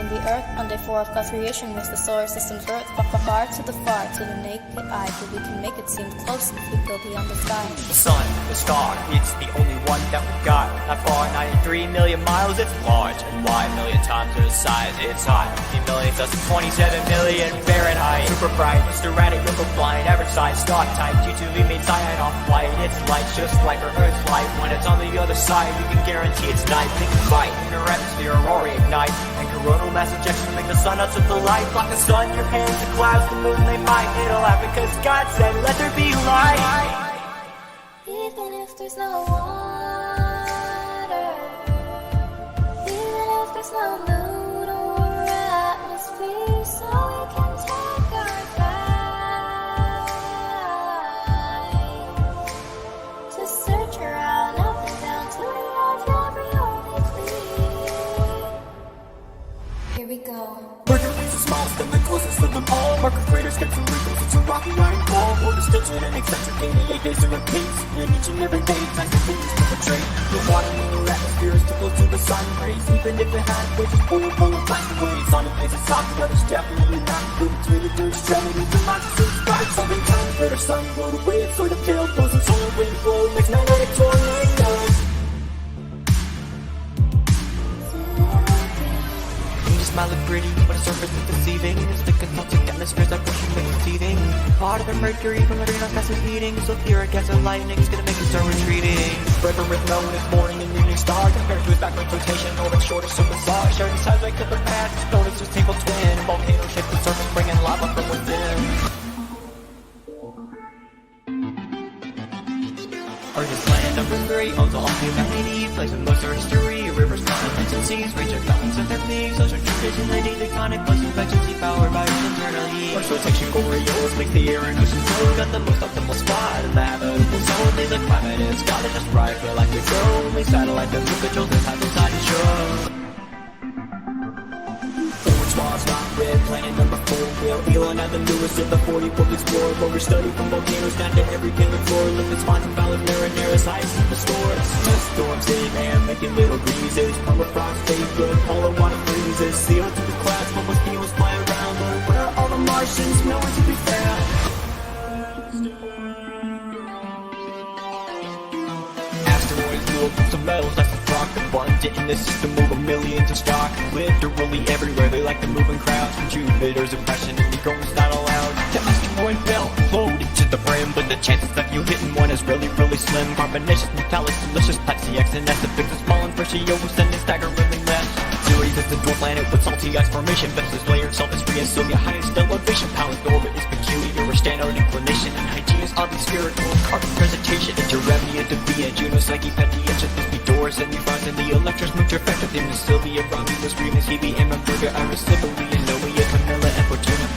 in the earth. On day 4 of God's creation is the solar system's birth. Far to the naked eye, but we can make it seem close if we go beyond the sky. The sun, the star, it's the only one that we got. Not far, 93 million miles, it's large and wide, million times the size. It's hot, 50 million, that's 27 million Fahrenheit. Super bright, Mr. Erratic, local blind, average size, stock type, G2V made cyan off white. It's light, just like our Earth's light. When it's on the other side, we can guarantee it's night. Think fight, inner atmosphere, aurora ignite, and coronal mass ejection make the sun out of the light. Block the sun, your hands, the clouds, the moon, they fight. It'll happen cause God said, let there be light. Even if there's no water, even if there's no moon or atmosphere, so we can take our flight to search around, up and down, to the edge, every only clear. Here we go. Mercury's the smallest and the closest of them all. Marker craters get some wrinkles, it's a rocky iron ball. Orbit tilted and eccentric, 88 days in a pace. And each and every day, time continues to betray. The water in our atmosphere is too close to the sun rays. Even if it had waves, full of blast away. Sun and places soft, but it's definitely not good. It's really through extremity, the monsters fight. Something time for the sun, blow the waves, sort of tail, blows and solar wind flow, makes magnetic tornadoes. Smile look pretty, but the surface is deceiving. It's the toxic atmospheres that push you into teething. Part of the mercury from the greenhouse gas is heating. Sulfuric acid lightning is gonna make you start retreating. Forever with known as morning and evening star. Compared to its backward rotation, orbit short is so bizarre. Sharing size like Clipper Pass, known as its table twin. Volcano shaped the surface, bringing lava from within. Earth's land number 3 owns all humanity. Plays in most of history. Rivers, continents, and seas reach their fountains at their peaks. Ocean tradition, lady, tectonic places, inventions, powered by Earth internally. Our rotation Coriolis makes the air and ocean flow. Got the most optimal spot in the habitable zone. Days like climate, it's got it just right. Feel like we go. Only satellite that controls the time inside the show. Orange Mars, not red, planet number 4. Whale Elon and the newest of the 40 book explorer. Where we study from volcanoes down to every payment floor. Liquid spawns and valid mariners, ice in the stores. Dust storms in and making little breezes. Permafrost, fade good, polar water freezes. CO2 the clouds, but most fuels fly around. But where are all the Martians? Nowhere to be found. Asteroids, fuel, some metals, that's the rock. Abundant in the system, over millions in stock. Literally everywhere, they like to move in crowds. From Jupiter's impression, and the going's not allowed. The asteroid belt, loaded to the brim. But the chances of you hitting one is really, really slim. Carbonaceous, metallic, delicious, Plexi X and S. The big, small, and precious, and it's staggeringly less. Series is the dwarf planet with salty ice formation. Vestas layered, surface free, and Sylvia highest elevation. Powers orbit is peculiar, or standard inclination. And hygiene is oddly spherical, carbon presentation. Interemnia, Devia, Juno, Psyche, Petty, and just be doors. And neutrons and the electrons move effective. Them is Sylvia, Romulus, Remus, Hebe, Emma, Burger, Iris, Sibylle, and Noea, Camilla, and Fortuna.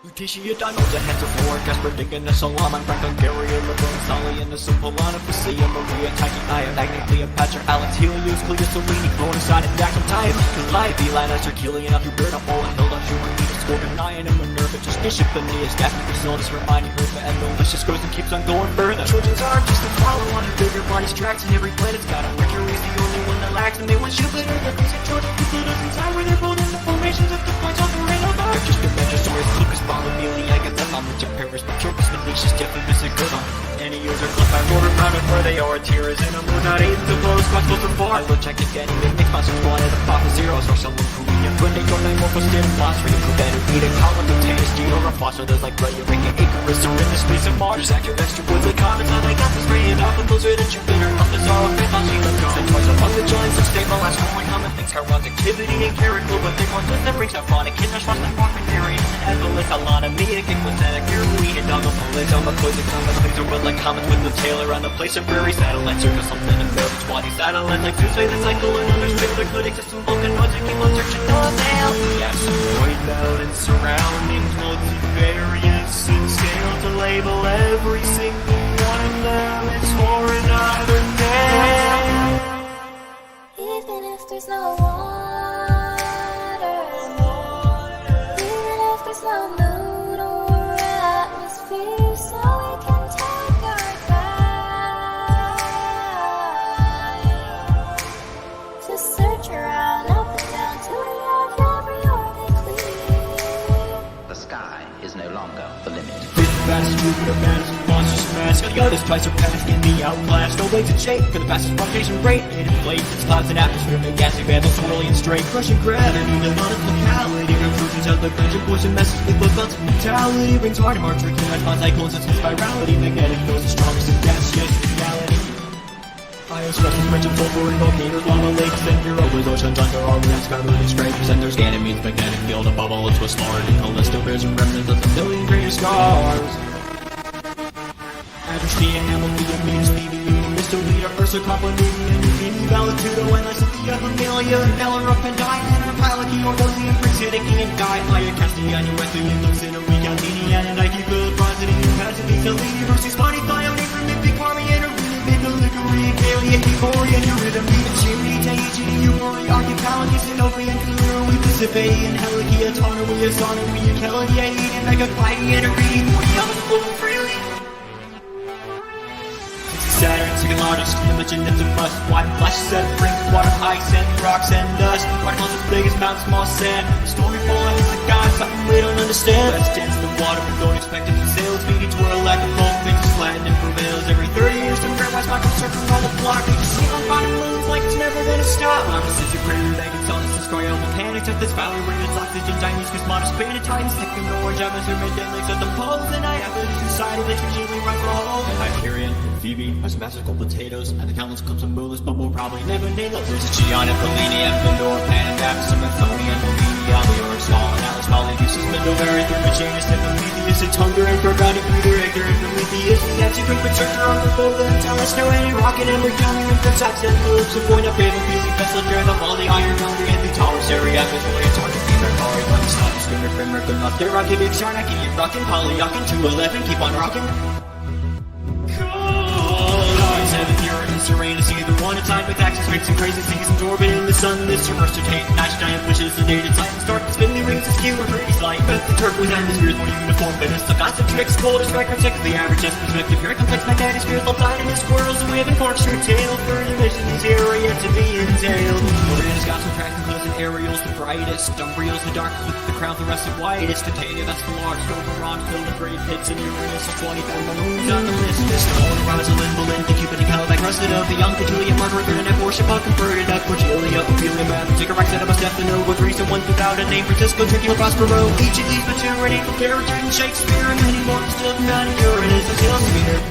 Lutetia, Dinosa, Hansa, Warren, Casper, Dickon, Solomon, Franklin, Gary, Laverne, Solly, and the Simplana, Facilla, Maria, Tyche, Aya, Magna, Cleopatra, Alex, Helios, Clea, Selene, Cronus, and Dactyl, Calliope, Lana, Herculean, Alberta, Owen, Hilda, Juanita, Scorpion, Ion, and Minerva, just Bishop, Aeneas, Gaspar, Basilius, Hermione, Hertha, and Malicious goes and keeps on going further. Trojans are just a follow on a bigger body's tracks, and every planet's got a Mercury's the only one that lacks, and they want Jupiter, the things of Trojan, Pluto's inside, where they're building the formations of the points on the radar. Just Adventuresaurus, Lucas, Amelia, Agamemnon, Paris, Patroclus, Meletius, Diphilus, and Gurdon. Any user clip by order round and where they are. Tears in a moon, not eight to blows, quite close to 4. I will check again, even mix monsters, one at the pop of zeros, or some Korea. When they don't more for skin, phosphor, you could better eat a column of Tannis, Geo, or Foster, there's like Ray, Ring, Icarus, or in the space of Mars. Actor, extra, woodly comets, and they got this ray, and off and closer to Jupiter, up the Zara, Fifth, on Gila, and twice above the giants of stable, asteroid, common things, Chiron's activity, and Caracol, but they want that brings up on a kid, there's one that walk with Marion, and Evelyn, Alana, Mia, Kicklinetic, Irui, and Doggo, Polins, on the poison, comets, things are well like comets with the tail around the place of prairie satellites, circle something and build its body satellites like Tuesday, the cycle, and others, maybe there could exist some volcanoids and keep on searching for a mail. The asteroid belt and surroundings, multifarious in scale to label every single one of them. It's for another day. Even if there's no water, even if there's no moon or atmosphere. last, twice surpassed in the outlast. No way to shake for the fastest propagation rate. It inflates its clouds and atmosphere, make gassy vandals swirly and straight. Crushing gravity, the lot of locality. Intrusions out the branching portion, messes with blood clots of mentality. Rings hard and march, tricky response cyclones, and spirality. Magnetic force is strongest in gaseous reality. Fire stresses, mentioned sulfur and volcanoes, lava lakes, and your always oceans under all the sky moving scrapes. And there's Ganymede's magnetic field, a bubble into a star. And Callisto bears and remnants of a million greater scars. Majesty and Amelia, Venus, Mr. Leader, Ursa, Company, and Valitudo, and Lysithea, Amelia, Valera, Pandion, Palaki, Orgosian, Prince-Hideki, and Guy, Maya, Castian, Wethian, Luxina, Weekandini, and Nike, Philip, Rosity, Pasadena, Talini, versus Bonnie, Thione, Primic, Army, and Arena, Liquori, Kalia, Euphoria, Eurydom, Cheery, Taichi, Euphoria, Archipelago, Sinopi, and Kuru, Pacific, and Helikia, Tana, Asana, Keladia, and Mega, Clyde, and Arena, Yamato, freely. Saturn, second largest, imagine it's a bust. White flashes and brings water, ice and rocks and dust. Particles as big as mountains, small sand. Stormy falling is the god, something we don't understand. Let's dance in the water, we don't expect it to sail. Speedy twirl like a boat, things is flattened and prevails. Every 30 years, the grandma's Michael circling on the block. We just see on bottom moons like it's never gonna stop. Opposites are greater, they can tell us to destroy all the panics at this valley where it's oxygen, Chinese, cause modest painted titans. Thick and orange atmosphere, mid-day lakes at the poles. And I have this society that usually runs the whole. Hyperion, Phoebe, has magical potatoes, and the countless clips of moonless, but we'll probably never name those. There's a Gion and Fellini, and Vendor, Pan and Davis, and Mathoni, and Bellini, Alior, Saul, and Alice, Polybuses, Mendovary, Thermogenus, and Prometheus, it's Hunger, and Gorgani, Peter, Hector, and Prometheus, and that's a quick researcher on the boat, and tell us no any rocket, and we're young, and Prince Axe, and Phillips, and Point up, Abel, Beasley, Vessel, Jared, of all the Iron Foundry, and the Taurus, area, Visually, it's hard to be their Kari, One Stop, Schooner, Grimmer, Good Luck, they're rocking, Big Shark, keep rocking, Polyokin, 211, keep on rocking. Uranus, either one at a time with axis rates and crazy things and orbit in the sun. This reverse rotate, nice giant pushes the data time. Start with spinning rings to skew or pretty slight. But the turquoise atmosphere is more uniform, but it's the constant tricks. Cold is record check the average S perspective. Very complex magnetic spheres, all tied in the squirrels and waving corkscrew tail. For division is area to be entailed. Uranus got some tracking close and aerials, the brightest. Umbriel's the darkest with the crown, the rest of whitest. Titania, that's the large. Overon, filled with great hits, and Uranus is 24 moons on the list. This the whole Rosalind, Belinda, Cupid, and Calabac, rusted up. The young Julia, Margaret, and a worship of converted up Cordelia, Ophelia, Madame, Cigarette, set up a Stefano, with reason one without a name, Francisco, Dracula, Prospero, each of these maturity, character, and Shakespeare, and many more, still not a Uranus, until Sphere.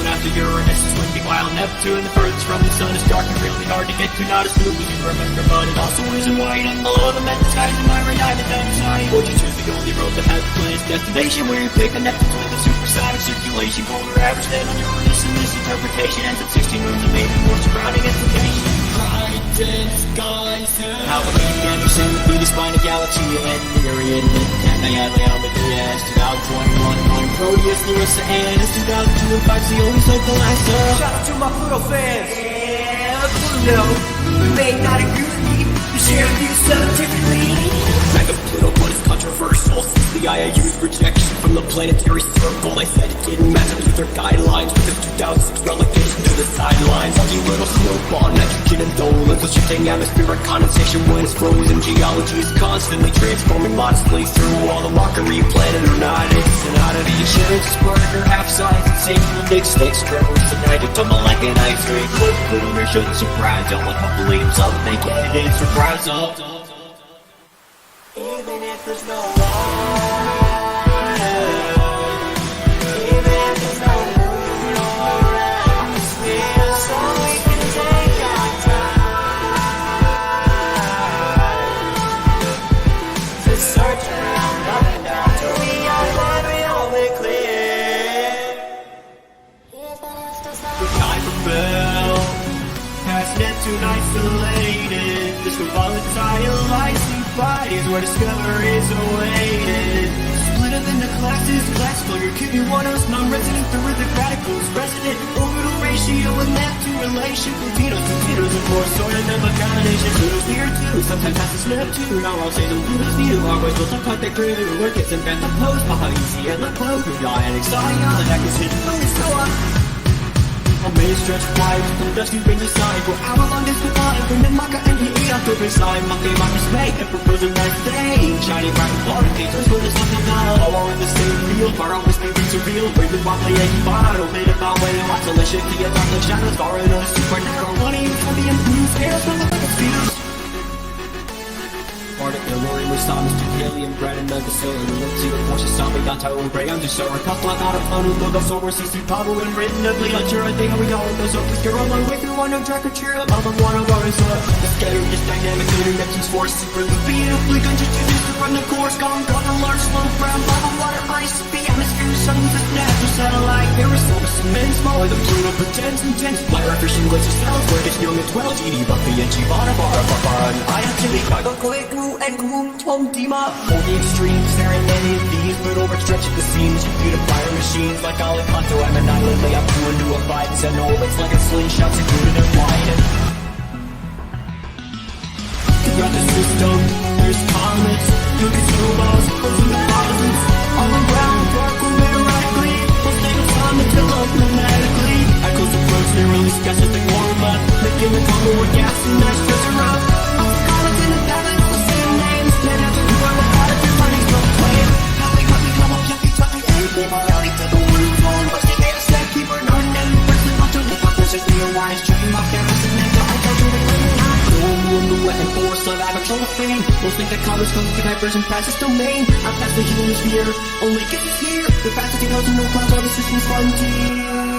After Uranus is windy, while Neptune, the furthest from the sun, is dark and really hard to get to, not as blue as you remember, but it also isn't white, and below the metal skies in my right eye, the downside. Would you choose the only road that has a place destination, where you pick a Neptune with a supersonic circulation, polar average, then on Uranus, and this interpretation ends at 16 moons and maybe more surrounding implications. Bright in skies, Alphabet, Anderson, would be the spine of Galaxy, and Myriad, and Nayadley, Albatrias, 2021, Proteus, Larissa, and it's 2002 and 5's the only cycle last up. Shout out to my Pluto fans. Yeah, Pluto. You may not agree with me, but share views scientifically. Mega Pluto, but it's controversial since the IAU's rejection from the planetary circle. They said it didn't match up to their guidelines because 2006 relegation to the sidelines. Lucky little snowball, nitrogen indolence, a shifting atmospheric condensation when it's frozen. Geology is constantly transforming modestly through all the mockery, planet or not. It's an oddity. Insurance is burger, half science, and safety, big stakes, tremors, and nitrogen, tumble like an ice cream. Pluto shouldn't surprise y'all, and hopefully himself they get it, surprise up. Even if there's no water, even if there's no moon or atmosphere, so we can take our time to search around up and down till we are very clear. Even if there's no Kuiper Bell, past Neptune isolated. This volatile icy bodies where discovery is awaited. Split up into classes, classical, your QB1Os, non-resident, terrific radicals, resident, orbital ratio with Neptune relation, Plutos, of course, sort of number combination. Pluto's here too, sometimes passes Neptune. Now I'll say the Pluto's view, always will talk about their crew, work it's in bent the post, behind easy and the cloak, who die and exciting, all the neck is hidden, but it's so up. A maze stretch wide from dusty rainy side. For hour long is the vibe when the Maka and the Ia to reside. Monkey Maka's mate and propose a nice day. Shining bright and glowing, haters will just something now. All in the same field, far always be surreal. Brave the Wamley and Yvonne, open about way. Watch the Lisha, the dark shadows, far in a supernatural. Money, for the infused airs, from the like fears. Rory Musamis to Helium, Brandon Megasil, and Luxi, the Porsche Sami, Yata, and Bray, I'm just so a couple of out of fun, look up over CC Pablo, and written up, Leon, you're a thing, we all know, so please, you're on my way through one, no track or cheer up, I'm one of ours, the scatter, this dynamic, connections, force, super beautifully, gun just to run the course, gone, a large, slow, brown, lava, water, ice, the atmosphere, sun, with a natural satellite, aerosol, cement, smaller than Pluto, pretends, intense, flyer, fishing, glitches, cells, where it's young at 12, GD, Buffy, and Chivana, Bar, and I actually, I go quick, and Tom team up. All the extremes, there ain't many of these, but overstretch at the seams. Computer fire machines like Alicanto, I'm annihilately up to a new abide. And no, it's like a slingshot secluded and wide. Throughout the system, there's comets, look at snowballs, closing the thousands. On the ground, dark erratically, pulsing the sun until up pneumatically. Echoes approach, they release gases that warm up, making the combo with gas and nice pressure up. All the comets in the heavens. Most think that commerce comes with diversion past its domain. I pass the human sphere, only gets here. The fastest it goes to no clouds are the system's frontier.